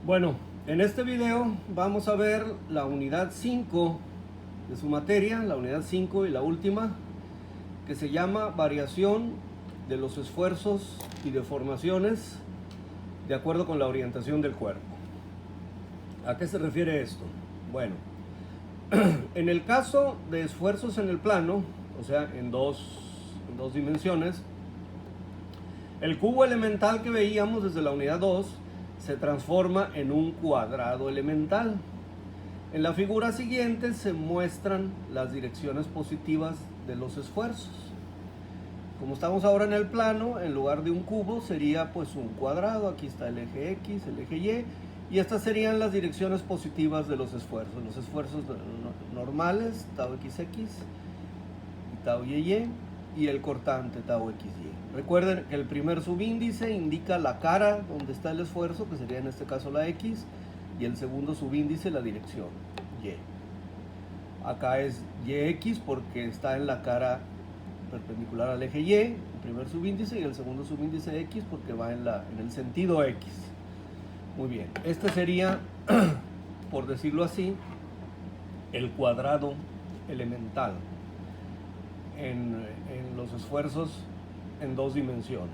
Bueno, en este video vamos a ver la unidad 5 de su materia, la unidad 5 y la última, que se llama variación de los esfuerzos y deformaciones de acuerdo con la orientación del cuerpo. ¿A qué se refiere esto? Bueno, en el caso de esfuerzos en el plano, o sea, en dos dimensiones, el cubo elemental que veíamos desde la unidad 2 se transforma en un cuadrado elemental. En la figura siguiente se muestran las direcciones positivas de los esfuerzos. Como estamos ahora en el plano, en lugar de un cubo sería pues un cuadrado. Aquí está el eje X, el eje Y, y estas serían las direcciones positivas de los esfuerzos. Los esfuerzos normales, tau XX y tau YY, y el cortante tau XY. Recuerden que el primer subíndice indica la cara donde está el esfuerzo, que sería en este caso la X, y el segundo subíndice la dirección, Y. Acá es YX porque está en la cara perpendicular al eje Y, el primer subíndice, y el segundo subíndice X porque va en el sentido X. Muy bien, este sería, por decirlo así, el cuadrado elemental en los esfuerzos en dos dimensiones.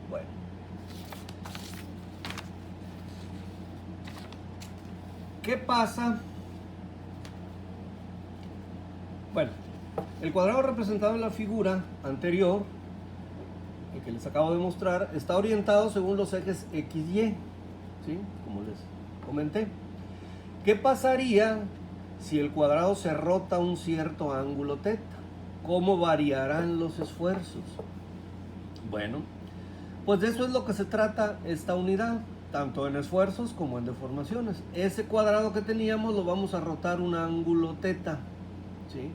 Bueno, ¿qué pasa? Bueno, el cuadrado representado en la figura anterior, el que les acabo de mostrar, está orientado según los ejes X y, ¿sí? Como les comenté. ¿Qué pasaría si el cuadrado se rota a un cierto ángulo θ? ¿Cómo variarán los esfuerzos? Bueno, pues de eso es lo que se trata esta unidad, tanto en esfuerzos como en deformaciones. Ese cuadrado que teníamos lo vamos a rotar un ángulo θ, ¿sí?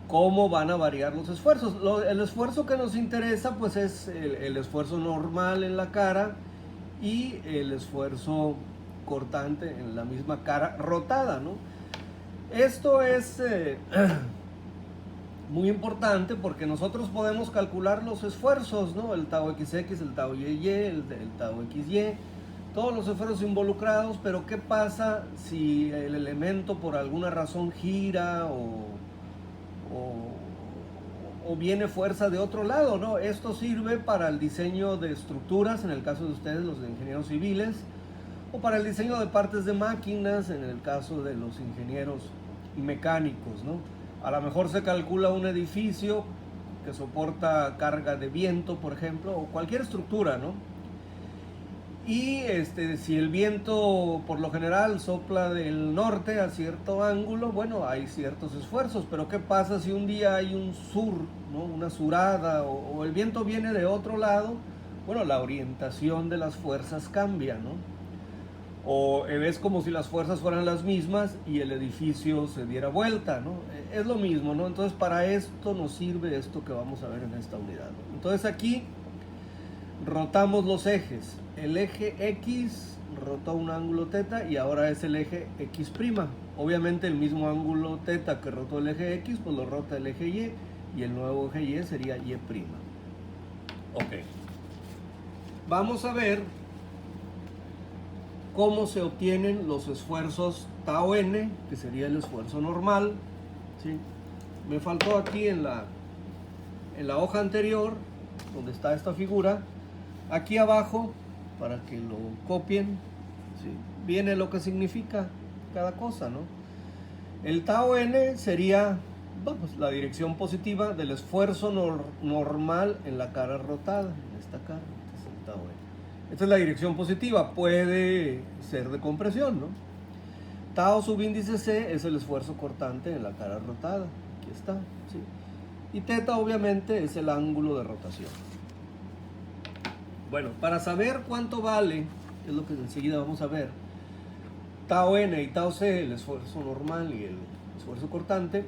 ¿Cómo van a variar los esfuerzos? El esfuerzo que nos interesa pues es el esfuerzo normal en la cara y el esfuerzo cortante en la misma cara rotada, ¿no? Esto es muy importante porque nosotros podemos calcular los esfuerzos, ¿no? El tau XX, el tau YY, el tau XY, todos los esfuerzos involucrados, pero ¿qué pasa si el elemento por alguna razón gira o viene fuerza de otro lado, ¿no? Esto sirve para el diseño de estructuras, en el caso de ustedes, los de ingenieros civiles, o para el diseño de partes de máquinas, en el caso de los ingenieros mecánicos, ¿no? A lo mejor se calcula un edificio que soporta carga de viento, por ejemplo, o cualquier estructura, ¿no? Y si el viento por lo general sopla del norte a cierto ángulo, bueno, hay ciertos esfuerzos, pero ¿qué pasa si un día hay un sur, ¿no? Una surada, o el viento viene de otro lado? Bueno, la orientación de las fuerzas cambia, ¿no? O ves como si las fuerzas fueran las mismas y el edificio se diera vuelta, ¿no? Es lo mismo, ¿no? Entonces para esto nos sirve esto que vamos a ver en esta unidad, ¿no? Entonces aquí rotamos los ejes. El eje X rota un ángulo θ y ahora es el eje X'. Obviamente el mismo ángulo θ que rotó el eje X, pues lo rota el eje Y, y el nuevo eje Y sería Y'. Ok. Vamos a ver cómo se obtienen los esfuerzos tau n, que sería el esfuerzo normal, ¿sí? Me faltó aquí en la hoja anterior, donde está esta figura, aquí abajo, para que lo copien, ¿sí? Viene lo que significa cada cosa, ¿no? El tau n sería, vamos, la dirección positiva del esfuerzo normal en la cara rotada, en esta cara. Este es el tau n. Esta es la dirección positiva, puede ser de compresión, ¿no? Tau subíndice C es el esfuerzo cortante en la cara rotada, aquí está, ¿sí? Y θ obviamente es el ángulo de rotación. Bueno, para saber cuánto vale, es lo que enseguida vamos a ver, tau n y tau c, el esfuerzo normal y el esfuerzo cortante,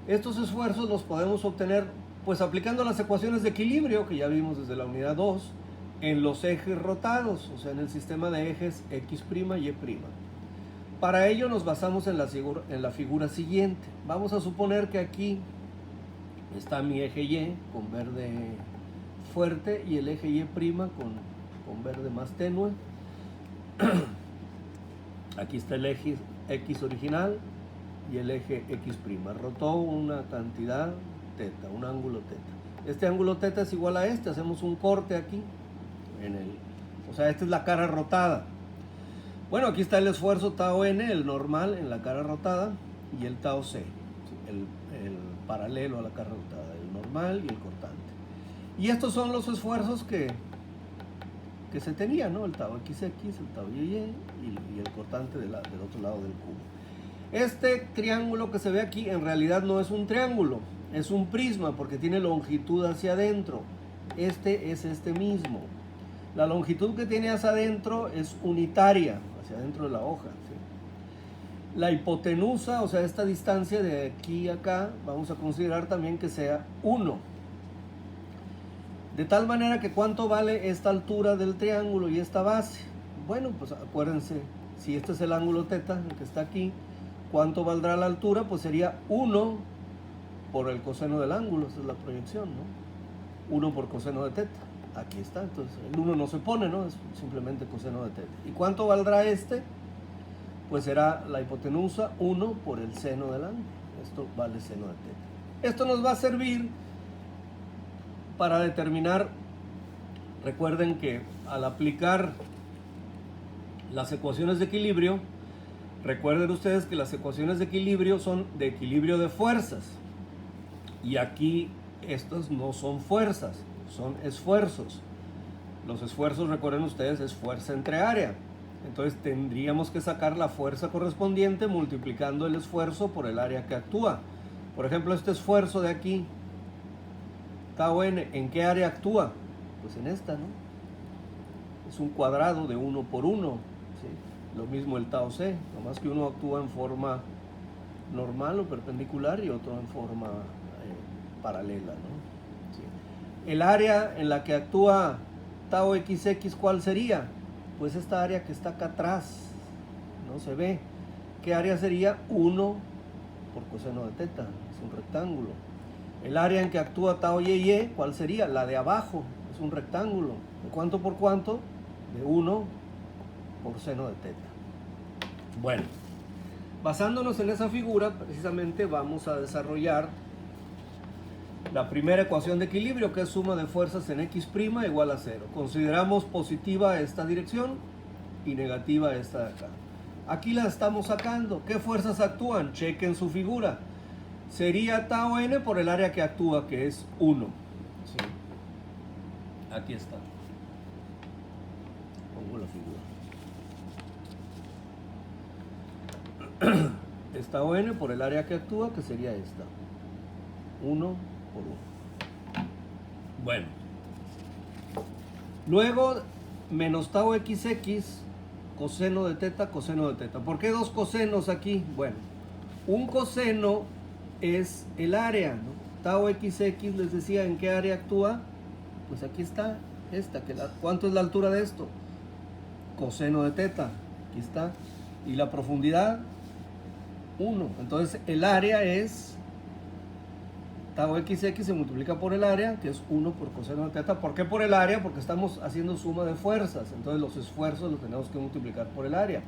estos esfuerzos los podemos obtener pues aplicando las ecuaciones de equilibrio que ya vimos desde la unidad 2 en los ejes rotados, o sea, en el sistema de ejes X', Y'. Para ello nos basamos en la figura siguiente. Vamos a suponer que aquí está mi eje Y con verde fuerte y el eje Y' con con verde más tenue. Aquí está el eje X original y el eje X'. Rotó una cantidad teta, un ángulo teta. Este ángulo teta es igual a este. Hacemos un corte aquí. O sea, esta es la cara rotada. Bueno, aquí está el esfuerzo tau n, el normal en la cara rotada, y el tau c, el paralelo a la cara rotada, el normal y el cortante. Y estos son los esfuerzos que se tenía, ¿no? El tau xx, el tau y el cortante del otro lado del cubo. Este triángulo que se ve aquí en realidad no es un triángulo, es un prisma porque tiene longitud hacia adentro. Este es este mismo. La longitud que tiene hacia adentro es unitaria, hacia adentro de la hoja, ¿sí? La hipotenusa, o sea, esta distancia de aquí a acá, vamos a considerar también que sea 1. De tal manera que ¿cuánto vale esta altura del triángulo y esta base? Bueno, pues acuérdense, si este es el ángulo teta, el que está aquí, ¿cuánto valdrá la altura? Pues sería 1 por el coseno del ángulo, esa es la proyección, ¿no? 1 por coseno de teta. Aquí está, entonces el 1 no se pone, ¿no? Es simplemente coseno de teta. ¿Y cuánto valdrá este? Pues será la hipotenusa 1 por el seno del ángulo. Esto vale seno de teta. Esto nos va a servir para determinar, recuerden que al aplicar las ecuaciones de equilibrio, recuerden ustedes que las ecuaciones de equilibrio son de equilibrio de fuerzas. Y aquí estas no son fuerzas, son esfuerzos. Los esfuerzos, recuerden ustedes, es fuerza entre área. Entonces tendríamos que sacar la fuerza correspondiente multiplicando el esfuerzo por el área que actúa. Por ejemplo, este esfuerzo de aquí, tau n, ¿en qué área actúa? Pues en esta, ¿no? Es un cuadrado de 1 por 1, ¿sí? Lo mismo el tau c, nomás que uno actúa en forma normal o perpendicular y otro en forma paralela, ¿no? Sí. El área en la que actúa tau xx, ¿cuál sería? Pues esta área que está acá atrás, no se ve. ¿Qué área sería? 1 por coseno de teta, es un rectángulo. El área en que actúa tau y, ¿cuál sería? La de abajo, es un rectángulo. ¿De cuánto por cuánto? De 1 por seno de teta. Bueno, basándonos en esa figura, precisamente vamos a desarrollar la primera ecuación de equilibrio, que es suma de fuerzas en x' igual a 0. Consideramos positiva esta dirección y negativa esta de acá. Aquí la estamos sacando. ¿Qué fuerzas actúan? Chequen su figura. Sería tau n por el área que actúa, que es 1. ¿Sí? Aquí está. Pongo la figura. Es tau n por el área que actúa, que sería esta. 1 por 1. Bueno. Luego, menos tau xx, coseno de teta, coseno de teta. ¿Por qué dos cosenos aquí? Bueno, un coseno es el área, ¿no? Tau xx, les decía, ¿en qué área actúa? Pues aquí está, esta. ¿Cuánto es la altura de esto? Coseno de teta, aquí está. ¿Y la profundidad? 1. Entonces el área es tau xx se multiplica por el área, que es 1 por coseno de teta. ¿Por qué por el área? Porque estamos haciendo suma de fuerzas. Entonces los esfuerzos los tenemos que multiplicar por el área.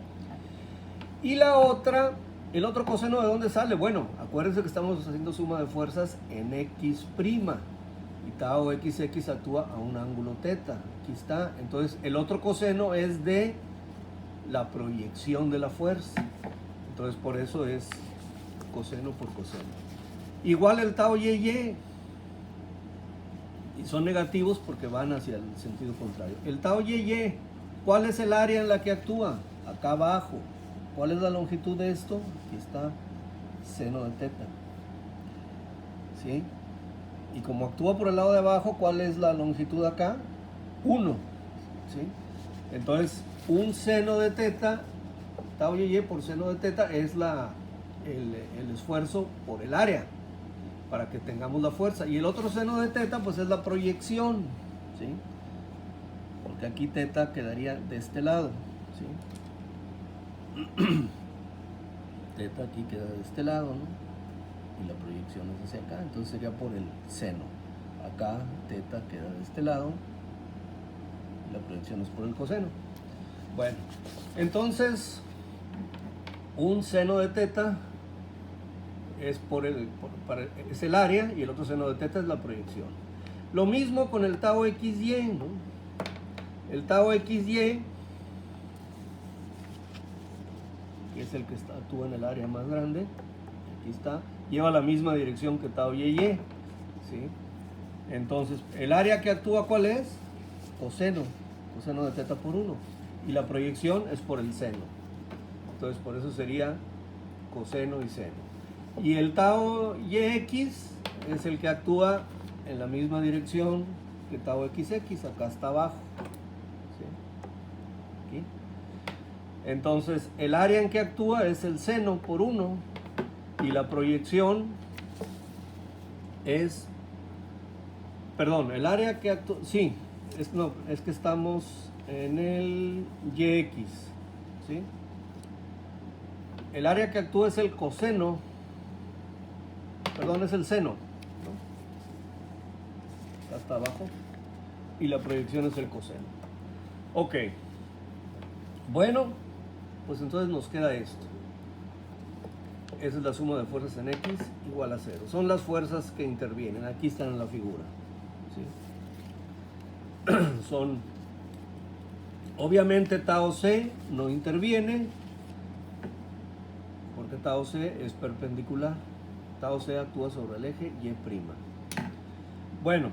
Y la otra, el otro coseno, ¿de dónde sale? Bueno, acuérdense que estamos haciendo suma de fuerzas en x'. Y tau xx actúa a un ángulo teta. Aquí está. Entonces el otro coseno es de la proyección de la fuerza. Entonces por eso es coseno por coseno. Igual el tau y. Y son negativos porque van hacia el sentido contrario. El tau y, ¿cuál es el área en la que actúa? Acá abajo. ¿Cuál es la longitud de esto? Aquí está, seno de teta. ¿Sí? Y como actúa por el lado de abajo, ¿cuál es la longitud acá? 1. ¿Sí? Entonces, un seno de teta, tau y por seno de teta, es el esfuerzo por el área, para que tengamos la fuerza. Y el otro seno de teta, pues es la proyección, ¿sí? Porque aquí teta quedaría de este lado, ¿sí? Teta aquí queda de este lado, ¿no? Y la proyección es hacia acá, entonces sería por el seno. Acá teta queda de este lado y la proyección es por el coseno. Bueno, entonces un seno de teta es es el área y el otro seno de teta es la proyección. Lo mismo con el tau XY, ¿no? El tau XY, que es el que actúa en el área más grande, aquí está, lleva la misma dirección que tau YY, ¿sí? Entonces, el área que actúa, ¿cuál es? Coseno de teta por 1. Y la proyección es por el seno. Entonces, por eso sería coseno y seno. Y el tau YX es el que actúa en la misma dirección que tau XX, acá está abajo. ¿Sí? Aquí. Entonces, el área en que actúa es el seno por 1 y la proyección es, perdón, el área que actúa, sí, es que estamos en el YX, ¿sí? El área que actúa es el coseno, perdón, es el seno, ¿no? Hasta abajo, y la proyección es el coseno. Ok, bueno, pues entonces nos queda esto. Esa es la suma de fuerzas en X igual a 0. Son las fuerzas que intervienen, aquí están en la figura, ¿sí? Son, obviamente tau C no interviene, porque tau C es perpendicular. Tau C actúa sobre el eje Y'. Bueno,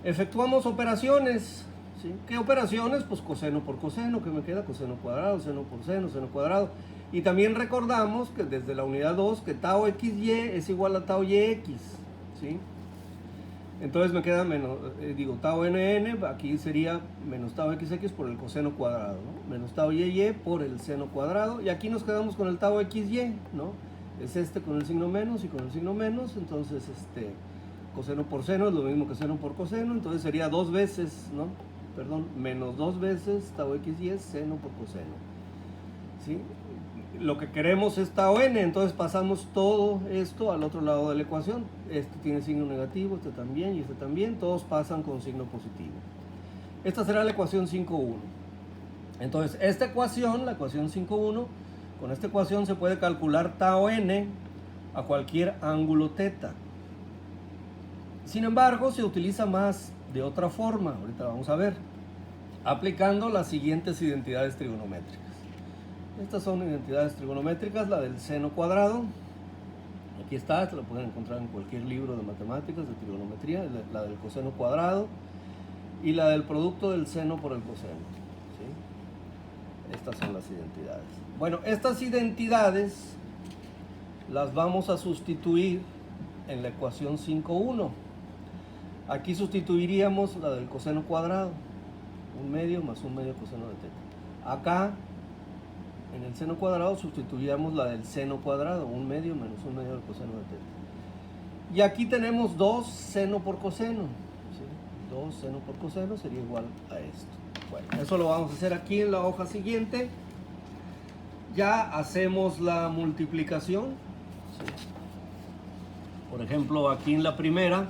efectuamos operaciones, ¿sí? ¿Qué operaciones? Pues coseno por coseno, que me queda coseno cuadrado, seno por seno cuadrado. Y también recordamos que desde la unidad 2 que tau XY es igual a tau YX, ¿sí? Entonces me queda menos, tau NN, aquí sería menos tau XX por el coseno cuadrado, ¿no? Menos tau YY por el seno cuadrado. Y aquí nos quedamos con el tau XY, ¿no? Es este con el signo menos y con el signo menos. Entonces, coseno por seno es lo mismo que seno por coseno. Entonces sería 2 veces, ¿no? Perdón, menos 2 veces tau XY es seno por coseno, ¿sí? Lo que queremos es tau n, entonces pasamos todo esto al otro lado de la ecuación. Este tiene signo negativo, este también y este también, todos pasan con signo positivo. Esta será la ecuación 5.1. Entonces, esta ecuación, la ecuación 5.1, con esta ecuación se puede calcular tau n a cualquier ángulo teta. Sin embargo, se utiliza más de otra forma, ahorita vamos a ver, aplicando las siguientes identidades trigonométricas. Estas son identidades trigonométricas, la del seno cuadrado, aquí está, esta la pueden encontrar en cualquier libro de matemáticas, de trigonometría, la del coseno cuadrado y la del producto del seno por el coseno, ¿sí? Estas son las identidades. Bueno, estas identidades las vamos a sustituir en la ecuación 5.1. Aquí sustituiríamos la del coseno cuadrado, 1/2 más 1/2 coseno de teta. Acá, en el seno cuadrado, sustituiríamos la del seno cuadrado, 1/2 menos 1/2 del coseno de teta. Y aquí tenemos 2 seno por coseno, ¿sí? 2 seno por coseno sería igual a esto. Bueno, eso lo vamos a hacer aquí en la hoja siguiente. Ya hacemos la multiplicación, ¿sí? Por ejemplo, aquí en la primera,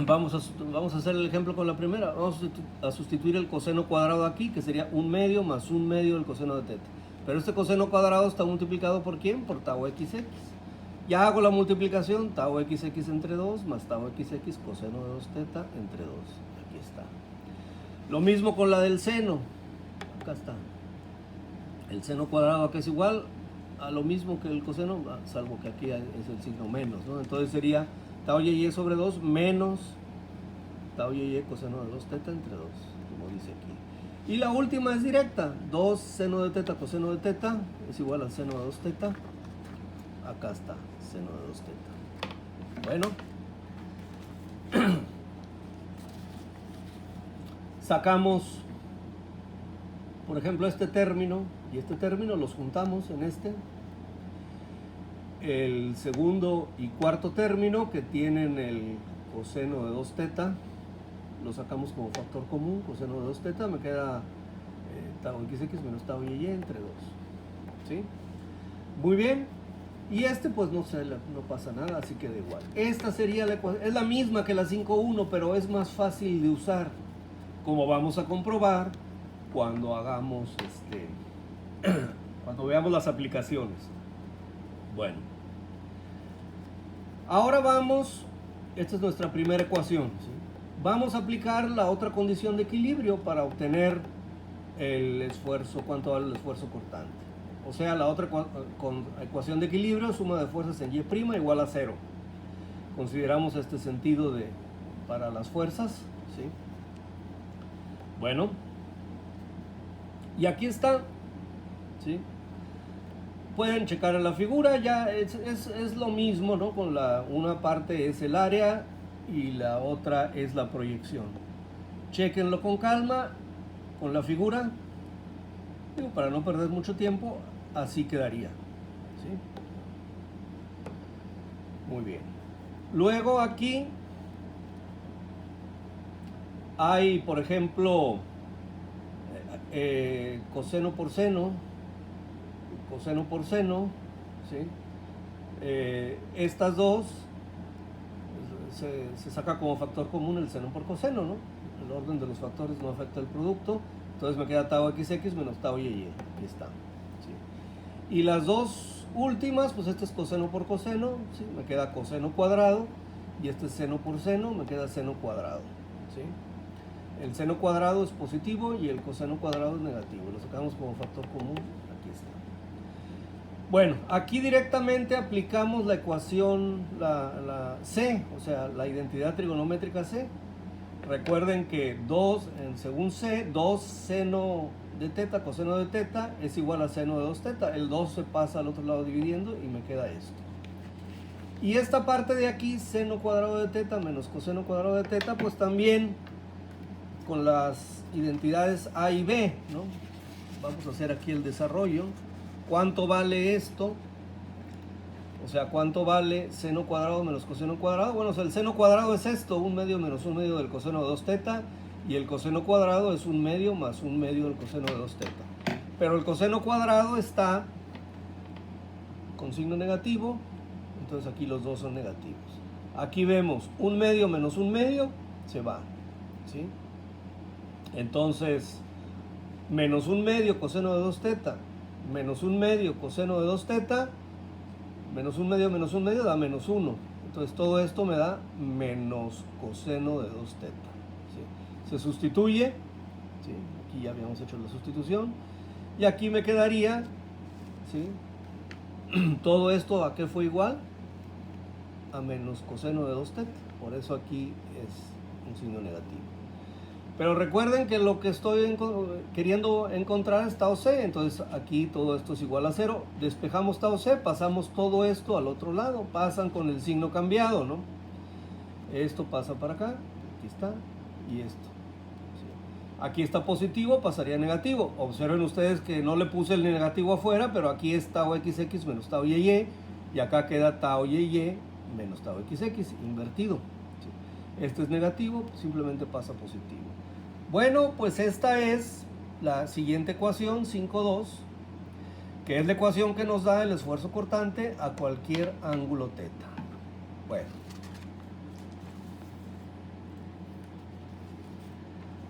vamos a hacer el ejemplo con la primera. Vamos a sustituir el coseno cuadrado aquí, que sería 1/2 más 1/2 del coseno de teta. Pero este coseno cuadrado está multiplicado ¿por quién? Por tau XX. Ya hago la multiplicación, tau XX entre 2 más tau XX coseno de 2 teta entre 2. Aquí está. Lo mismo con la del seno. Acá está. El seno cuadrado acá es igual a lo mismo que el coseno, salvo que aquí es el signo menos, ¿no? Entonces sería tau YY sobre 2 menos tau YY coseno de 2 teta entre 2, como dice aquí. Y la última es directa, 2 seno de teta coseno de teta es igual al seno de 2 teta. Acá está, seno de 2 teta. Bueno, sacamos, por ejemplo, este término y este término, los juntamos en este. El segundo y cuarto término, que tienen el coseno de 2 teta, lo sacamos como factor común, coseno de 2 teta, me queda tau XX menos tau YY entre 2, ¿sí? Muy bien, Y este pues no pasa nada, así que da igual. Esta sería la ecuación, es la misma que la 5.1, pero es más fácil de usar, como vamos a comprobar cuando hagamos cuando veamos las aplicaciones. Bueno, ahora esta es nuestra primera ecuación, ¿sí? Vamos a aplicar la otra condición de equilibrio para obtener el esfuerzo, cuánto vale el esfuerzo cortante. O sea, la otra ecuación de equilibrio, suma de fuerzas en Y' igual a 0. Consideramos este sentido para las fuerzas, ¿sí? Bueno, y aquí está, ¿sí? Pueden checar en la figura, ya es lo mismo, ¿no? Con una parte es el área y la otra es la proyección. Chequenlo con calma, con la figura, para no perder mucho tiempo, así quedaría, ¿sí? Muy bien. Luego aquí hay, por ejemplo, coseno por seno, ¿sí? Estas dos se saca como factor común el seno por coseno, ¿no? El orden de los factores no afecta el producto, entonces me queda tau xx menos tau y, aquí está, ¿sí? Y las dos últimas, pues este es coseno por coseno, ¿sí? Me queda coseno cuadrado, y este es seno por seno, me queda seno cuadrado, ¿sí? El seno cuadrado es positivo y el coseno cuadrado es negativo, lo sacamos como factor común, aquí está. Bueno, aquí directamente aplicamos la ecuación, la C, o sea, la identidad trigonométrica C. Recuerden que según C, 2 seno de teta, coseno de teta, es igual a seno de 2 teta. El 2 se pasa al otro lado dividiendo y me queda esto. Y esta parte de aquí, seno cuadrado de teta menos coseno cuadrado de teta, pues también con las identidades A y B, ¿no? Vamos a hacer aquí el desarrollo. ¿Cuánto vale esto? O sea, ¿cuánto vale seno cuadrado menos coseno cuadrado? Bueno, o sea, el seno cuadrado es esto, 1/2 menos 1/2 del coseno de 2 teta, y el coseno cuadrado es 1/2 más 1/2 del coseno de 2 teta. Pero el coseno cuadrado está con signo negativo, entonces aquí los dos son negativos. Aquí vemos 1/2 menos 1/2, se va, ¿sí? Entonces, menos 1/2 coseno de 2 teta, menos 1/2 coseno de 2 teta, menos 1/2 menos 1/2 da menos 1. Entonces todo esto me da menos coseno de 2 teta, ¿sí? Se sustituye, ¿sí? Aquí ya habíamos hecho la sustitución. Y aquí me quedaría, ¿sí? Todo esto, ¿a qué fue igual? A menos coseno de 2 teta. Por eso aquí es un signo negativo. Pero recuerden que lo que estoy queriendo encontrar es tau c, entonces aquí todo esto es igual a 0. Despejamos tau c, pasamos todo esto al otro lado, pasan con el signo cambiado, ¿no? Esto pasa para acá, aquí está, y esto. ¿Sí? Aquí está positivo, pasaría a negativo. Observen ustedes que no le puse el negativo afuera, pero aquí es tau xx menos tau y, y acá queda tau y menos tau xx, invertido. ¿Sí? Este es negativo, simplemente pasa positivo. Bueno, pues esta es la siguiente ecuación, 5.2, que es la ecuación que nos da el esfuerzo cortante a cualquier ángulo teta. Bueno,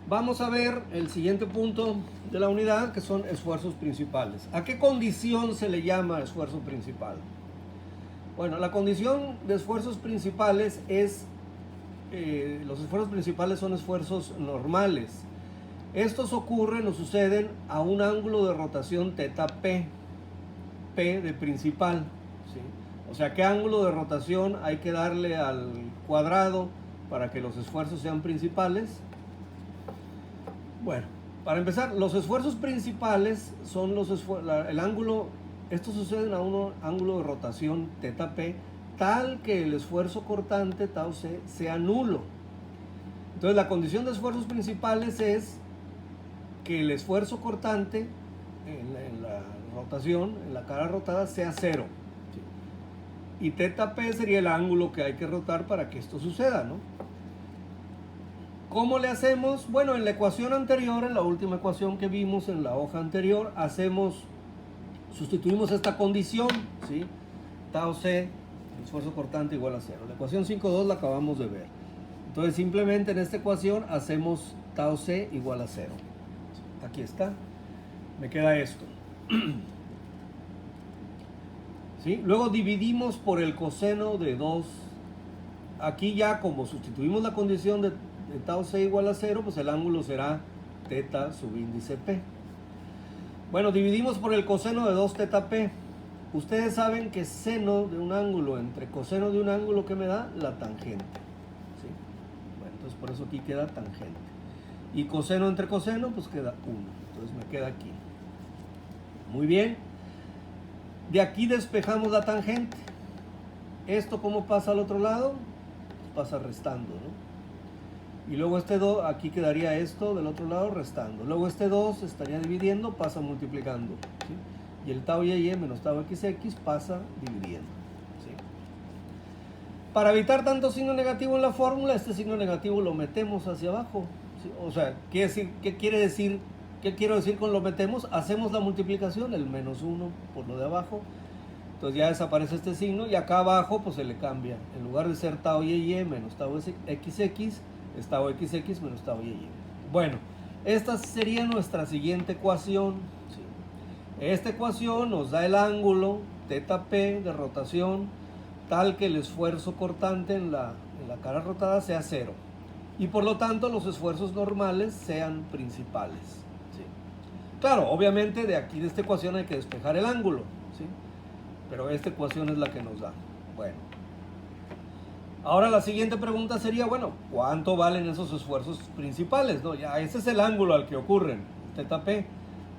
vamos a ver el siguiente punto de la unidad, que son esfuerzos principales. ¿A qué condición se le llama esfuerzo principal? Bueno, la condición de esfuerzos principales es los esfuerzos principales son esfuerzos normales. Estos ocurren o suceden a un ángulo de rotación teta p, p de principal, ¿sí? O sea, ¿qué ángulo de rotación hay que darle al cuadrado para que los esfuerzos sean principales? Bueno, para empezar, los esfuerzos principales son el ángulo, estos suceden a un ángulo de rotación teta p, tal que el esfuerzo cortante tau c sea nulo. Entonces la condición de esfuerzos principales es que el esfuerzo cortante en la rotación, en la cara rotada, sea 0. ¿Sí? Y teta p sería el ángulo que hay que rotar para que esto suceda, ¿no? ¿Cómo le hacemos? Bueno, en la ecuación anterior, en la última ecuación que vimos en la hoja anterior, sustituimos esta condición, ¿sí? tau C, el esfuerzo cortante igual a 0. La ecuación 5.2 la acabamos de ver. Entonces simplemente en esta ecuación hacemos tau C igual a 0. Aquí está. Me queda esto. ¿Sí? Luego dividimos por el coseno de 2. Aquí ya como sustituimos la condición de tau C igual a 0, pues el ángulo será teta subíndice P. Bueno, dividimos por el coseno de 2 teta P. Ustedes saben que seno de un ángulo entre coseno de un ángulo, ¿qué me da? La tangente. ¿Sí? Bueno, entonces por eso aquí queda tangente. Y coseno entre coseno, pues queda 1. Entonces me queda aquí. Muy bien. De aquí despejamos la tangente. ¿Esto cómo pasa al otro lado? Pues pasa restando, ¿no? Y luego este 2, aquí quedaría esto del otro lado restando. Luego este 2 estaría dividiendo, pasa multiplicando. ¿Sí? Y el tau y menos tau xx pasa dividiendo. ¿Sí? Para evitar tanto signo negativo en la fórmula, este signo negativo lo metemos hacia abajo. ¿Sí? O sea, ¿qué quiero decir con lo metemos? Hacemos la multiplicación, el menos 1 por lo de abajo. Entonces ya desaparece este signo y acá abajo pues se le cambia. En lugar de ser tau y menos tau xx, es tau xx menos tau y. Bueno, esta sería nuestra siguiente ecuación. ¿Sí? Esta ecuación nos da el ángulo teta P de rotación tal que el esfuerzo cortante en la cara rotada sea 0. Y por lo tanto los esfuerzos normales sean principales. ¿Sí? Claro, obviamente de aquí de esta ecuación hay que despejar el ángulo. ¿Sí? Pero esta ecuación es la que nos da. Bueno. Ahora la siguiente pregunta sería, bueno, ¿cuánto valen esos esfuerzos principales? ¿No? Ya ese es el ángulo al que ocurren, teta P.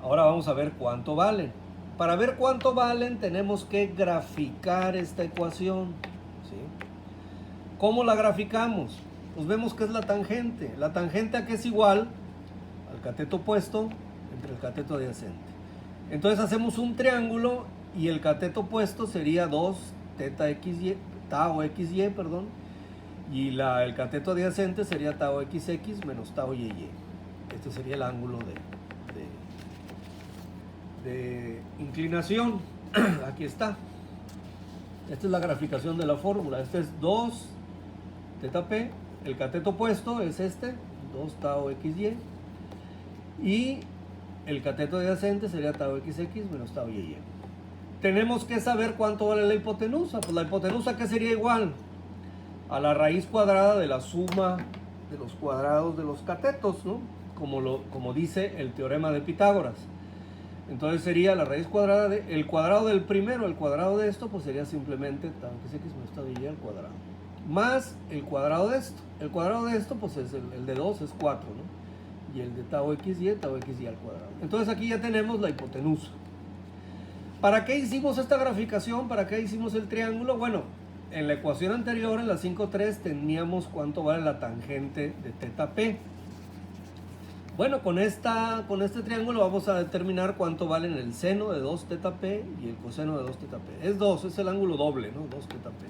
Ahora vamos a ver cuánto valen. Para ver cuánto valen tenemos que graficar esta ecuación. ¿Sí? ¿Cómo la graficamos? Pues vemos que es la tangente. La tangente a que es igual al cateto opuesto entre el cateto adyacente. Entonces hacemos un triángulo y el cateto opuesto sería 2 teta xy, tau xy, perdón, y el cateto adyacente sería tau xx menos tau y. Este sería el ángulo de inclinación. Aquí está. Esta es la graficación de la fórmula. Este es 2 teta p, el cateto opuesto es este, 2 tau xy, y el cateto adyacente sería tau xx menos tau y. Tenemos que saber cuánto vale la hipotenusa. Pues la hipotenusa, ¿qué sería igual? A la raíz cuadrada de la suma de los cuadrados de los catetos, ¿no? Como dice el teorema de Pitágoras. Entonces sería la raíz cuadrada el cuadrado del primero, el cuadrado de esto, pues sería simplemente tau xx menos tau y al cuadrado. Más el cuadrado de esto. El cuadrado de esto, pues es el de 2 es 4, ¿no? Y el de tau xy al cuadrado. Entonces aquí ya tenemos la hipotenusa. ¿Para qué hicimos esta graficación? ¿Para qué hicimos el triángulo? Bueno, en la ecuación anterior, en la 5.3, teníamos cuánto vale la tangente de teta P. Bueno, con este triángulo vamos a determinar cuánto valen el seno de 2 teta P y el coseno de 2 teta P. Es 2, es el ángulo doble, ¿no? 2 teta P.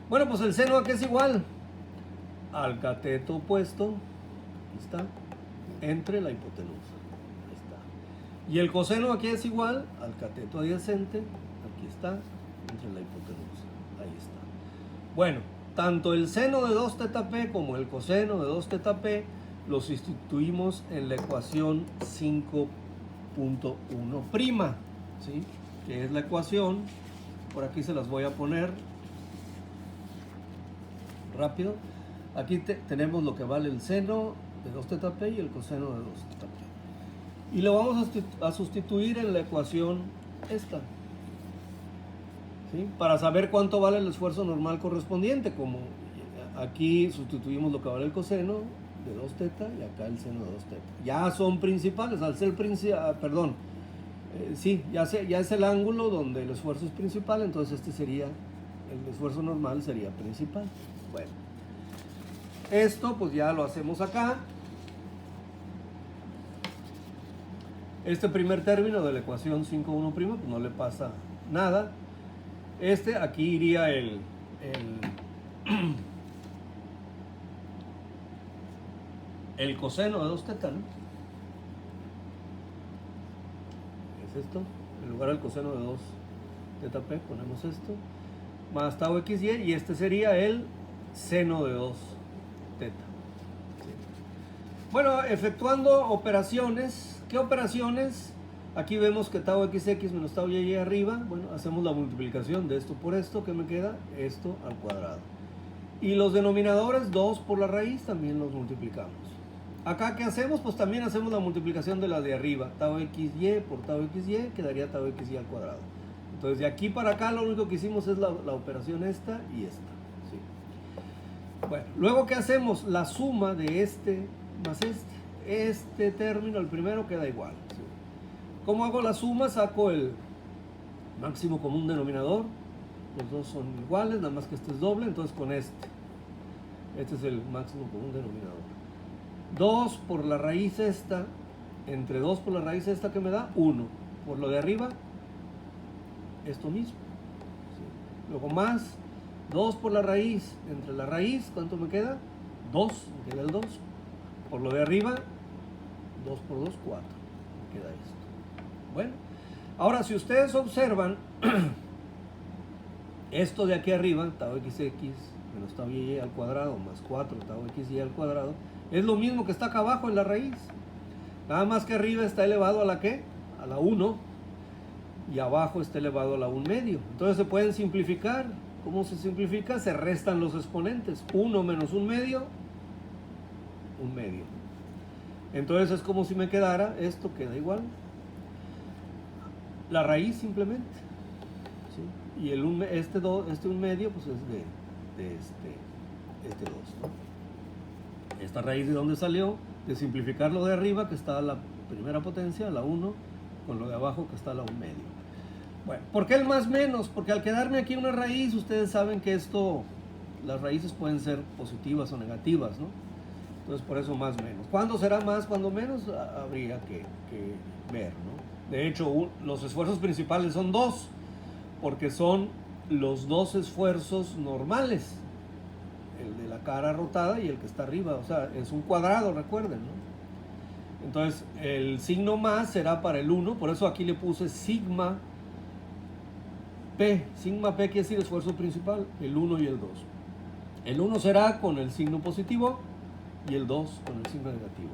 Bueno, pues el seno, ¿a qué es igual? Al cateto opuesto, aquí está, entre la hipotenusa. Y el coseno aquí es igual al cateto adyacente, aquí está, entre la hipotenusa, ahí está. Bueno, tanto el seno de 2 teta p como el coseno de 2 teta p los sustituimos en la ecuación 5.1', ¿sí? Que es la ecuación, por aquí se las voy a poner rápido. Aquí tenemos lo que vale el seno de 2 teta p y el coseno de 2 teta p. Y lo vamos a sustituir en la ecuación esta, ¿sí? Para saber cuánto vale el esfuerzo normal correspondiente, como aquí sustituimos lo que vale el coseno de 2 teta y acá el seno de 2 teta. Ya son principales, al ser perdón, sí, ya es el ángulo donde el esfuerzo es principal, entonces este sería, el esfuerzo normal sería principal. Bueno, esto pues ya lo hacemos acá. Este primer término de la ecuación 5.1', pues no le pasa nada. Aquí iría el coseno de 2 teta, ¿no? Es esto, en lugar del coseno de 2 teta p, ponemos esto, más tau xy, y este sería el seno de 2 teta. ¿Sí? Bueno, efectuando operaciones, ¿qué operaciones? Aquí vemos que tau xx menos tau y arriba, bueno, hacemos la multiplicación de esto por esto, ¿qué me queda? Esto al cuadrado. Y los denominadores, 2 por la raíz, también los multiplicamos. Acá, ¿qué hacemos? Pues también hacemos la multiplicación de la de arriba. Tau xy por tau xy quedaría tau xy al cuadrado. Entonces, de aquí para acá, lo único que hicimos es la operación esta y esta. ¿Sí? Bueno, luego, ¿qué hacemos? La suma de este más este. Este término, el primero, queda igual. ¿Sí? ¿Cómo hago la suma? Saco el máximo común denominador. Los dos son iguales, nada más que este es doble, entonces con este. Este es el máximo común denominador. 2 por la raíz esta, entre 2 por la raíz esta que me da, 1. Por lo de arriba, esto mismo. ¿Sí? Luego más 2 por la raíz, entre la raíz, ¿cuánto me queda? 2, me queda el 2. Por lo de arriba, 2 por 2, 4. Me queda esto. Bueno, ahora si ustedes observan, esto de aquí arriba, tau xx menos tau y al cuadrado más 4 tau xy al cuadrado, es lo mismo que está acá abajo en la raíz. Nada más que arriba está elevado a la ¿qué? A la 1. Y abajo está elevado a la 1 medio. Entonces se pueden simplificar. ¿Cómo se simplifica? Se restan los exponentes. 1 menos 1 medio, 1 medio. Entonces es como si me quedara, esto queda igual. La raíz simplemente. ¿Sí? Y este 1 medio pues es de este 2, ¿no? Esta raíz de dónde salió, de simplificar lo de arriba, que está a la primera potencia, la 1, con lo de abajo, que está a la 1 medio. Bueno, ¿por qué el más menos? Porque al quedarme aquí una raíz, ustedes saben que las raíces pueden ser positivas o negativas, ¿no? Entonces, por eso más menos. ¿Cuándo será más, cuándo menos? Habría que ver, ¿no? De hecho, los esfuerzos principales son 2, porque son los 2 esfuerzos normales. El de la cara rotada y el que está arriba, o sea, es un cuadrado, recuerden, ¿no? Entonces, el signo más será para el 1, por eso aquí le puse sigma P. Sigma P quiere decir esfuerzo principal, el 1 y el 2. El 1 será con el signo positivo y el 2 con el signo negativo.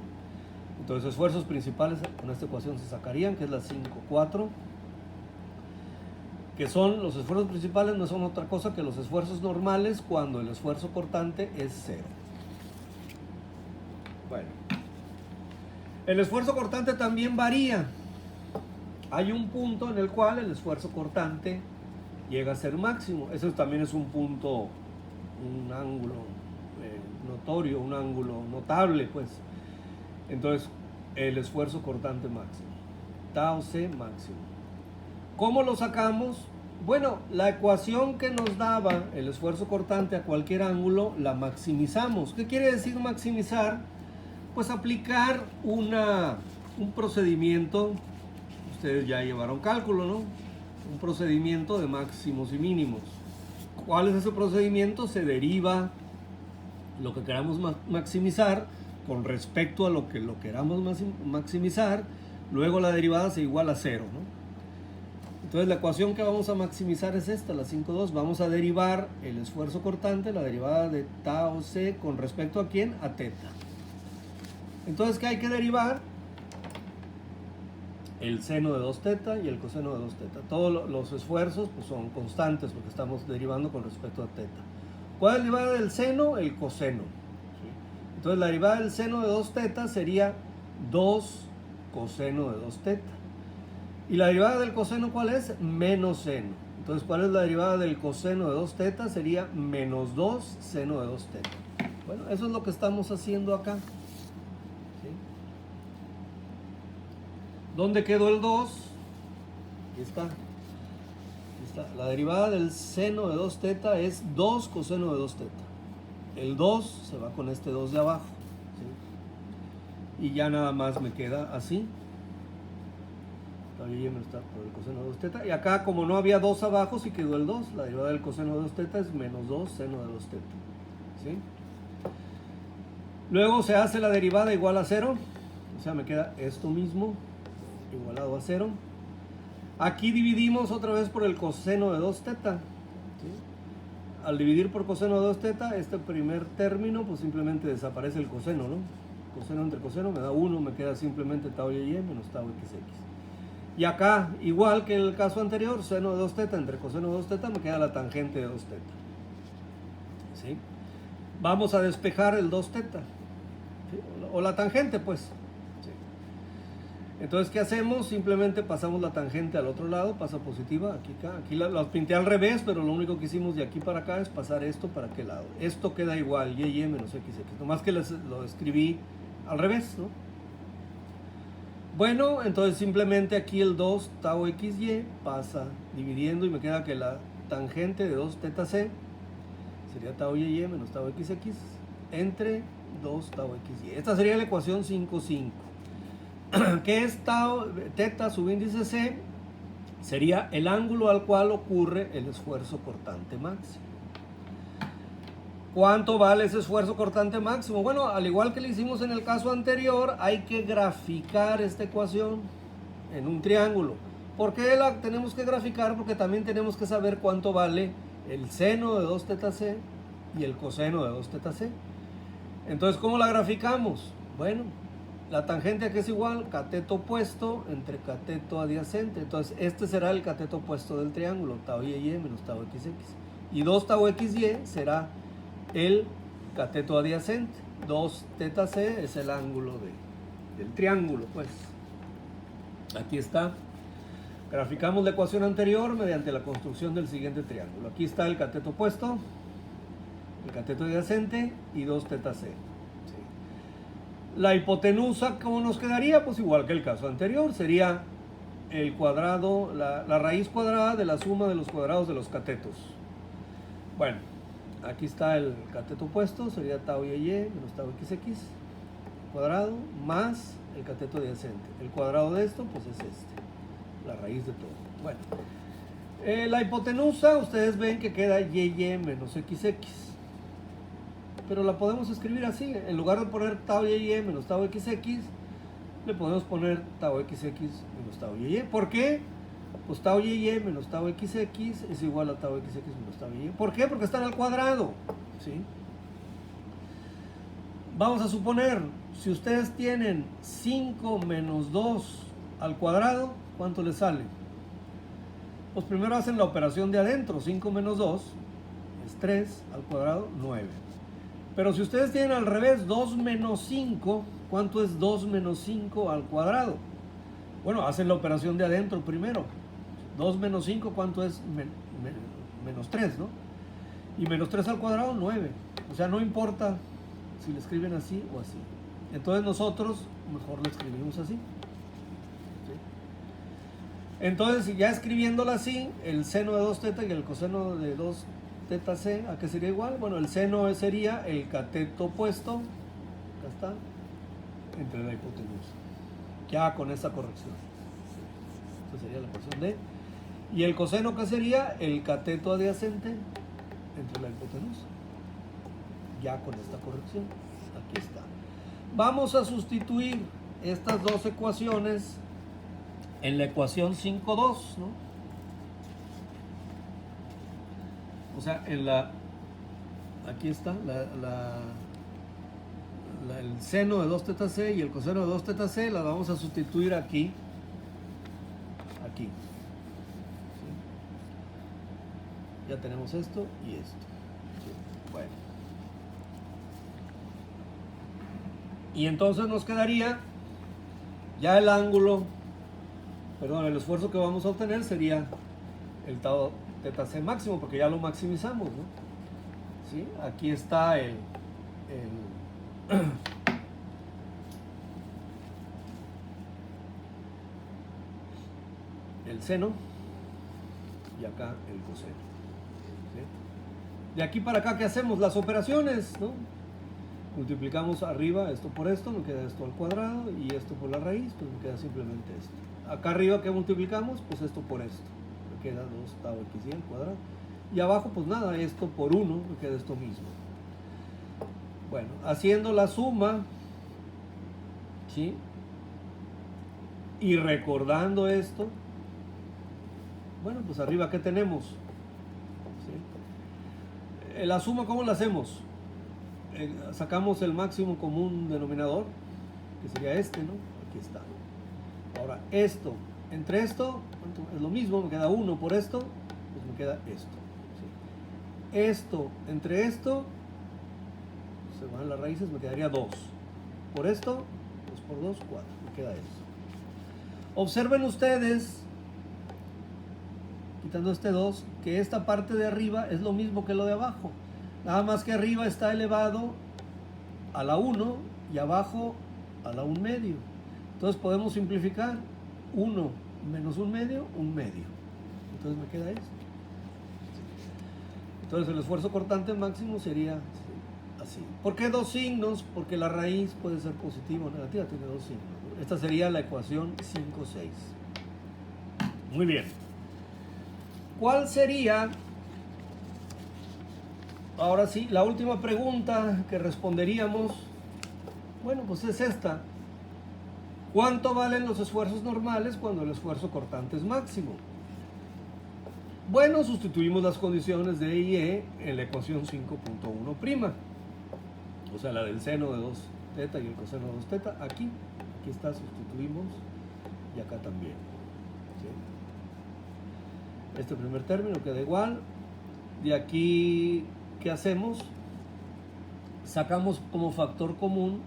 Entonces, esfuerzos principales con esta ecuación se sacarían, que es la 5, 4. Que son los esfuerzos principales, no son otra cosa que los esfuerzos normales cuando el esfuerzo cortante es 0. Bueno, el esfuerzo cortante también varía. Hay un punto en el cual el esfuerzo cortante llega a ser máximo. Eso también es un punto, un ángulo notorio, un ángulo notable, pues. Entonces, el esfuerzo cortante máximo. Tau C máximo. ¿Cómo lo sacamos? Bueno, la ecuación que nos daba el esfuerzo cortante a cualquier ángulo la maximizamos. ¿Qué quiere decir maximizar? Pues aplicar un procedimiento, ustedes ya llevaron cálculo, ¿no? Un procedimiento de máximos y mínimos. ¿Cuál es ese procedimiento? Se deriva lo que queramos maximizar con respecto a lo que lo queramos maximizar, luego la derivada se iguala a 0, ¿no? Entonces la ecuación que vamos a maximizar es esta, la 5,2. Vamos a derivar el esfuerzo cortante, la derivada de tau C, ¿con respecto a quién? A teta. Entonces, ¿qué hay que derivar? El seno de 2 teta y el coseno de 2 teta. Todos los esfuerzos pues, son constantes porque estamos derivando con respecto a teta. ¿Cuál es la derivada del seno? El coseno. ¿Sí? Entonces la derivada del seno de 2 teta sería 2 coseno de 2 teta. ¿Y la derivada del coseno cuál es? Menos seno. Entonces, ¿cuál es la derivada del coseno de 2 teta? Sería menos 2 seno de 2 teta. Bueno, eso es lo que estamos haciendo acá. ¿Sí? ¿Dónde quedó el 2? Aquí está. Aquí está. La derivada del seno de 2 teta es 2 coseno de 2 teta. El 2 se va con este 2 de abajo. ¿Sí? Y ya nada más me queda así. Todavía me está por el coseno de 2 teta. Y acá, como no había 2 abajo, sí quedó el 2. La derivada del coseno de 2 teta es menos 2 seno de 2 teta. ¿Sí? Luego se hace la derivada igual a 0. O sea, me queda esto mismo igualado a 0. Aquí dividimos otra vez por el coseno de 2 teta. ¿Sí? Al dividir por coseno de 2 teta, este primer término, pues simplemente desaparece el coseno, ¿no? Coseno entre coseno me da 1, me queda simplemente tau y menos tau xx. Y acá, igual que en el caso anterior, seno de 2 teta entre coseno de 2 teta, me queda la tangente de 2 teta. ¿Sí? Vamos a despejar el 2 teta. ¿Sí? O la tangente, pues. ¿Sí? Entonces, ¿qué hacemos? Simplemente pasamos la tangente al otro lado, pasa positiva, aquí acá. Aquí la pinté al revés, pero lo único que hicimos de aquí para acá es pasar esto para aquel lado. Esto queda igual, y menos xx. Nomás que lo escribí al revés, ¿no? Bueno, entonces simplemente aquí el 2 tau xy pasa dividiendo y me queda que la tangente de 2 teta c sería tau y menos tau xx entre 2 tau xy. Esta sería la ecuación 5,5. ¿Qué es tau? Teta subíndice c sería el ángulo al cual ocurre el esfuerzo cortante máximo. ¿Cuánto vale ese esfuerzo cortante máximo? Bueno, al igual que lo hicimos en el caso anterior, hay que graficar esta ecuación en un triángulo. ¿Por qué la tenemos que graficar? Porque también tenemos que saber cuánto vale el seno de 2 teta c y el coseno de 2 teta c. Entonces, ¿cómo la graficamos? Bueno, la tangente aquí es igual, cateto opuesto entre cateto adyacente. Entonces, este será el cateto opuesto del triángulo, tau y menos tau xx. Y 2 tau xy será el cateto adyacente. 2 teta c es el ángulo del triángulo, pues. Aquí está. Graficamos la ecuación anterior mediante la construcción del siguiente triángulo. Aquí está el cateto opuesto, el cateto adyacente y 2 teta c. La hipotenusa, ¿cómo nos quedaría? Pues igual que el caso anterior, sería el cuadrado, la raíz cuadrada de la suma de los cuadrados de los catetos. Bueno, aquí está el cateto opuesto, sería tau y menos tau xx cuadrado más el cateto adyacente. El cuadrado de esto, pues es este, la raíz de todo. Bueno, la hipotenusa, ustedes ven que queda y menos xx. Pero la podemos escribir así, en lugar de poner tau y menos tau xx, le podemos poner tau xx menos tau y. ¿Por qué? Pues tau y menos tau xx es igual a tau xx menos tau y. ¿Por qué? Porque están al cuadrado, ¿sí? Vamos a suponer, si ustedes tienen 5 menos 2 al cuadrado, ¿cuánto les sale? Pues primero hacen la operación de adentro, 5 menos 2 es 3 al cuadrado, 9. Pero si ustedes tienen al revés, 2 menos 5, ¿cuánto es 2 menos 5 al cuadrado? Bueno, hacen la operación de adentro primero. 2 menos 5, ¿cuánto es? Menos 3, ¿no? Y menos 3 al cuadrado, 9. O sea, no importa si le escriben así o así. Entonces nosotros mejor lo escribimos así. ¿Sí? Entonces, ya escribiéndolo así, el seno de 2 teta y el coseno de 2 teta c, ¿a qué sería igual? Bueno, el seno sería el cateto opuesto, acá está, entre la hipotenusa. Ya con esa corrección. Esa sería la ecuación D. Y el coseno, ¿qué sería? El cateto adyacente entre la hipotenusa. Ya con esta corrección. Aquí está. Vamos a sustituir estas dos ecuaciones en la ecuación 5,2, ¿no? O sea, en la, aquí está, el seno de 2 teta c y el coseno de 2 teta c, la vamos a sustituir aquí, aquí. ¿Sí? Ya tenemos esto y esto. ¿Sí? Bueno. Y entonces nos quedaría ya el ángulo, perdón, el esfuerzo que vamos a obtener sería el tau teta c máximo, porque ya lo maximizamos, ¿no? ¿Sí? Aquí está el seno y acá el coseno. ¿Sí? De aquí para acá, ¿qué hacemos? Las operaciones, ¿no? Multiplicamos arriba esto por esto, me queda esto al cuadrado, y esto por la raíz, pues me queda simplemente esto. Acá arriba, ¿qué multiplicamos? Pues esto por esto. Queda 2 tau xy al cuadrado, y abajo pues nada, esto por 1 me queda esto mismo. Bueno, haciendo la suma, ¿sí? Y recordando esto, Bueno, pues arriba, ¿qué tenemos? ¿Sí? La suma, ¿cómo la hacemos? Sacamos el máximo común denominador, que sería este, ¿no? Aquí está. Ahora, esto, entre esto, es lo mismo, me queda 1 por esto, pues me queda esto. ¿Sí? Esto, entre esto, se van las raíces, me quedaría 2. Por esto, 2 por 2, 4, me queda eso. Observen ustedes, quitando este 2, que esta parte de arriba es lo mismo que lo de abajo. Nada más que arriba está elevado a la 1 y abajo a la 1 medio. Entonces podemos simplificar 1 menos 1 medio, 1 medio. Entonces me queda esto. Entonces el esfuerzo cortante máximo sería así. ¿Por qué 2 signos? Porque la raíz puede ser positiva o negativa, tiene 2 signos. Esta sería la ecuación 5, 6. Muy bien. ¿Cuál sería, ahora sí, la última pregunta que responderíamos? Bueno, pues es esta. ¿Cuánto valen los esfuerzos normales cuando el esfuerzo cortante es máximo? Bueno, sustituimos las condiciones de E y E en la ecuación 5.1'. O sea, la del seno de 2 teta y el coseno de 2 teta. Aquí está, sustituimos. Y acá también. ¿Sí? Este primer término queda igual. De aquí, ¿qué hacemos? Sacamos como factor común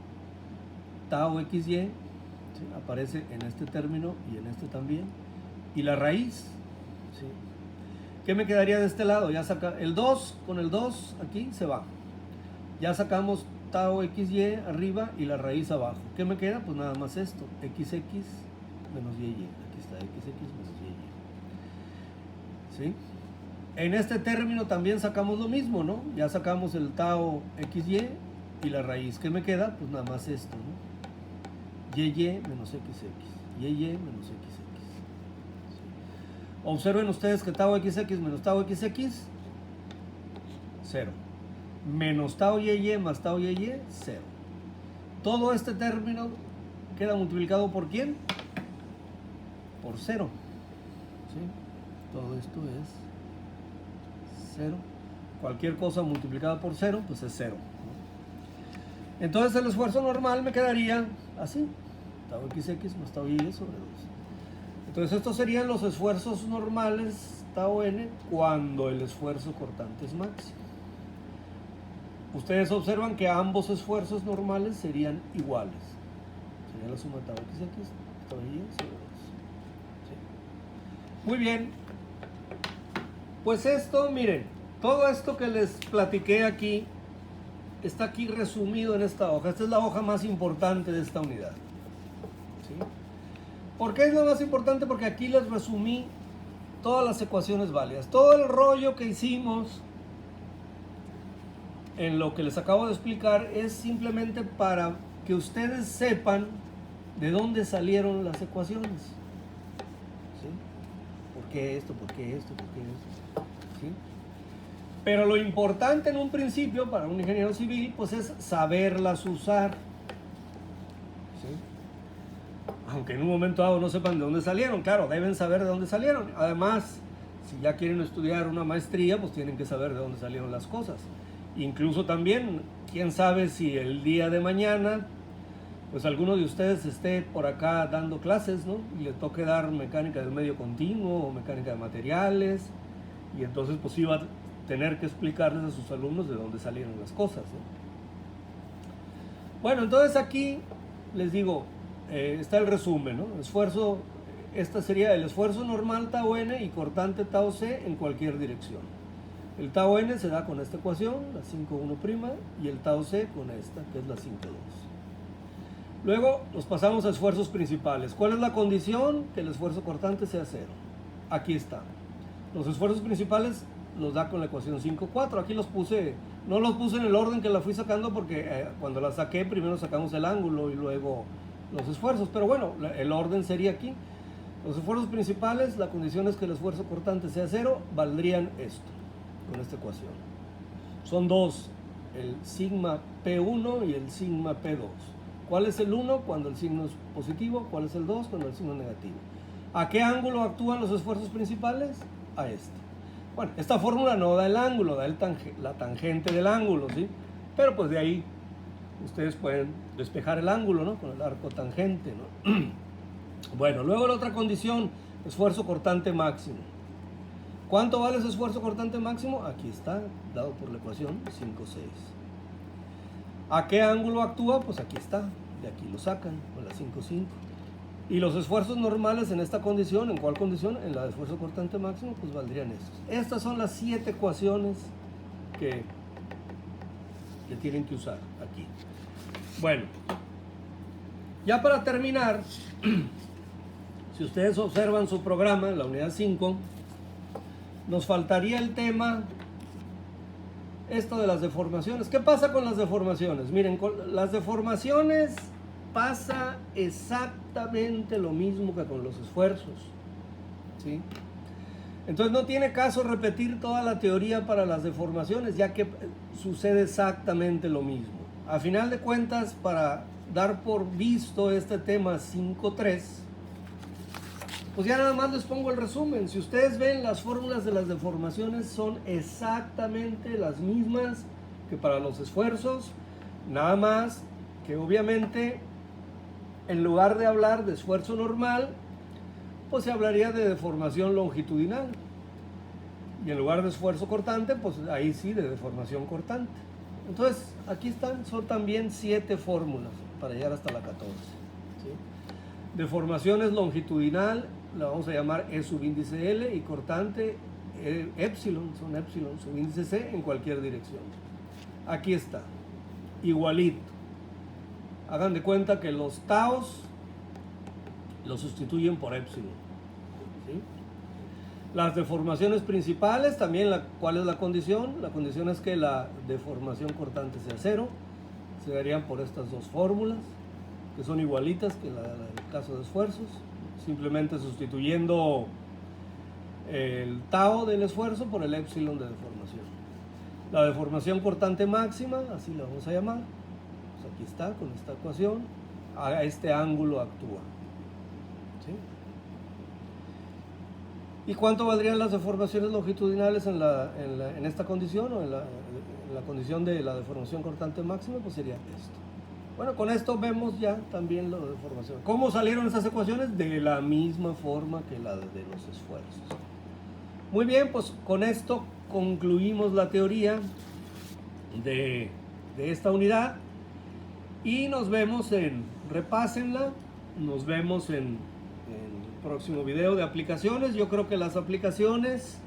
tau xy. ¿Sí? Aparece en este término y en este también. Y la raíz. ¿Sí? ¿Qué me quedaría de este lado? Ya saca el 2 con el 2 aquí se va. Ya sacamos tau xy arriba y la raíz abajo. ¿Qué me queda? Pues nada más esto. Xx menos y. Aquí está xx menos y. ¿Sí? En este término también sacamos lo mismo, ¿no? Ya sacamos el tau xy y la raíz. ¿Qué me queda? Pues nada más esto, ¿no? Y menos xx. Y menos xx. ¿Sí? Observen ustedes que tau xx menos tau xx, 0. Menos tau y más tau y 0. Todo este término queda multiplicado por ¿quién? Por 0. ¿Sí? Todo esto es 0. Cualquier cosa multiplicada por 0, pues es 0. Entonces el esfuerzo normal me quedaría así. Tau xx más tau y sobre 2. Entonces estos serían los esfuerzos normales tau n cuando el esfuerzo cortante es máximo. Ustedes observan que ambos esfuerzos normales serían iguales. Sería la suma tau xx, tau y sobre 2. ¿Sí? Muy bien. Pues esto, miren, todo esto que les platiqué aquí está aquí resumido en esta hoja. Esta es la hoja más importante de esta unidad. ¿Sí? ¿Por qué es la más importante? Porque aquí les resumí todas las ecuaciones válidas. Todo el rollo que hicimos en lo que les acabo de explicar es simplemente para que ustedes sepan de dónde salieron las ecuaciones. ¿Sí? ¿Por qué esto? ¿Por qué esto? ¿Por qué esto? ¿Sí? Pero lo importante en un principio para un ingeniero civil pues es saberlas usar. ¿Sí? Aunque en un momento dado no sepan de dónde salieron, claro, deben saber de dónde salieron. Además, si ya quieren estudiar una maestría, pues tienen que saber de dónde salieron las cosas. Incluso también, quién sabe si el día de mañana, pues alguno de ustedes esté por acá dando clases, ¿no? Y le toque dar mecánica del medio continuo o mecánica de materiales, y entonces pues iba a tener que explicarles a sus alumnos de dónde salieron las cosas, ¿no? Bueno, entonces aquí les digo, está el resumen, ¿no? Esfuerzo, este sería el esfuerzo normal tau n y cortante tau c en cualquier dirección. El tau n se da con esta ecuación, la 5,1', y el tau c con esta, que es la 5,2. Luego nos pasamos a esfuerzos principales. ¿Cuál es la condición? Que el esfuerzo cortante sea 0. Aquí está. Los esfuerzos principales los da con la ecuación 5,4. Aquí los puse, no los puse en el orden que la fui sacando porque cuando la saqué primero sacamos el ángulo y luego los esfuerzos. Pero bueno, el orden sería aquí. Los esfuerzos principales, la condición es que el esfuerzo cortante sea 0, valdrían esto, con esta ecuación. Son dos, el sigma P1 y el sigma P2. ¿Cuál es el 1 cuando el signo es positivo? ¿Cuál es el 2 cuando el signo es negativo? ¿A qué ángulo actúan los esfuerzos principales? A este. Bueno, esta fórmula no da el ángulo, da la tangente del ángulo, ¿sí? Pero pues de ahí ustedes pueden despejar el ángulo, ¿no? Con el arco tangente, ¿no? Bueno, luego la otra condición, esfuerzo cortante máximo. ¿Cuánto vale ese esfuerzo cortante máximo? Aquí está, dado por la ecuación 5, 6. ¿A qué ángulo actúa? Pues aquí está, de aquí lo sacan, con la 5, 5. Y los esfuerzos normales en esta condición, ¿en cuál condición? En la de esfuerzo cortante máximo, pues valdrían estos. Estas son las 7 ecuaciones que tienen que usar aquí. Bueno, ya para terminar, si ustedes observan su programa, la unidad 5, nos faltaría el tema, esto de las deformaciones. ¿Qué pasa con las deformaciones? Miren, con las deformaciones pasa exactamente lo mismo que con los esfuerzos, ¿sí? Entonces no tiene caso repetir toda la teoría para las deformaciones, ya que sucede exactamente lo mismo. A final de cuentas, para dar por visto este tema 5.3, pues ya nada más les pongo el resumen. Si ustedes ven, las fórmulas de las deformaciones son exactamente las mismas que para los esfuerzos, nada más que obviamente en lugar de hablar de esfuerzo normal, pues se hablaría de deformación longitudinal. Y en lugar de esfuerzo cortante, pues ahí sí de deformación cortante. Entonces, aquí están, son también 7 fórmulas para llegar hasta la 14. ¿Sí? Deformación es longitudinal, la vamos a llamar E subíndice L, y cortante epsilon, son epsilon subíndice C en cualquier dirección. Aquí está, igualito. Hagan de cuenta que los taos los sustituyen por epsilon. ¿Sí? Las deformaciones principales, también, ¿cuál es la condición? La condición es que la deformación cortante sea 0. Se darían por estas dos fórmulas, que son igualitas que la del caso de esfuerzos, simplemente sustituyendo el tau del esfuerzo por el epsilon de deformación. La deformación cortante máxima, así la vamos a llamar, pues aquí está, con esta ecuación, a este ángulo actúa. ¿Sí? ¿Y cuánto valdrían las deformaciones longitudinales en esta condición, o en la condición de la deformación cortante máxima? Pues sería esto. Bueno, con esto vemos ya también la deformación. ¿Cómo salieron estas ecuaciones? De la misma forma que la de los esfuerzos. Muy bien, pues con esto concluimos la teoría de esta unidad y nos vemos repásenla, nos vemos en el próximo video de aplicaciones. Yo creo que las aplicaciones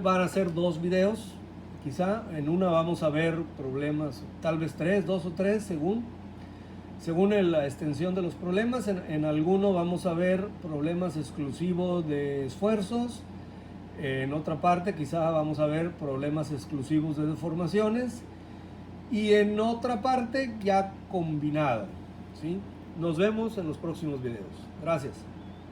van a ser 2 videos. Quizá en una vamos a ver problemas, tal vez 3, 2 o 3, según la extensión de los problemas. En alguno vamos a ver problemas exclusivos de esfuerzos. En otra parte quizá vamos a ver problemas exclusivos de deformaciones. Y en otra parte ya combinado, ¿sí? Nos vemos en los próximos videos. Gracias.